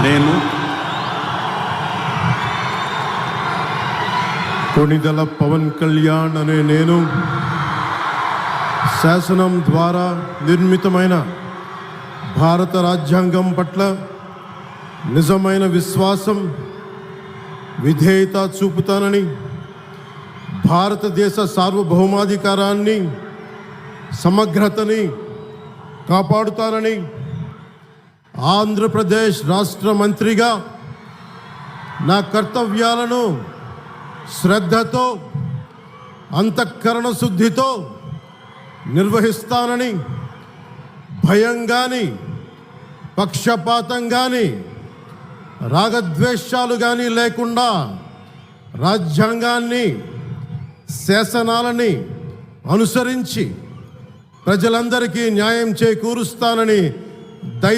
నేను కొణిదెల పవన్ కళ్యాణ్ అనే నేను శాసనం ద్వారా నిర్మితమైన భారత రాజ్యాంగం పట్ల నిజమైన విశ్వాసం, విధేయత చూపుతానని, భారతదేశ సార్వభౌమాధికారాన్ని, సమగ్రతని కాపాడుతానని, ఆంధ్రప్రదేశ్ రాష్ట్ర మంత్రిగా నా కర్తవ్యాలను శ్రద్ధతో, అంతఃకరణ శుద్ధితో నిర్వహిస్తానని, భయం కానీ, పక్షపాతం కానీ, రాగద్వేషాలు కానీ లేకుండా రాజ్యాంగాన్ని, శాసనాలని అనుసరించి ప్రజలందరికీ న్యాయం చేకూరుస్తానని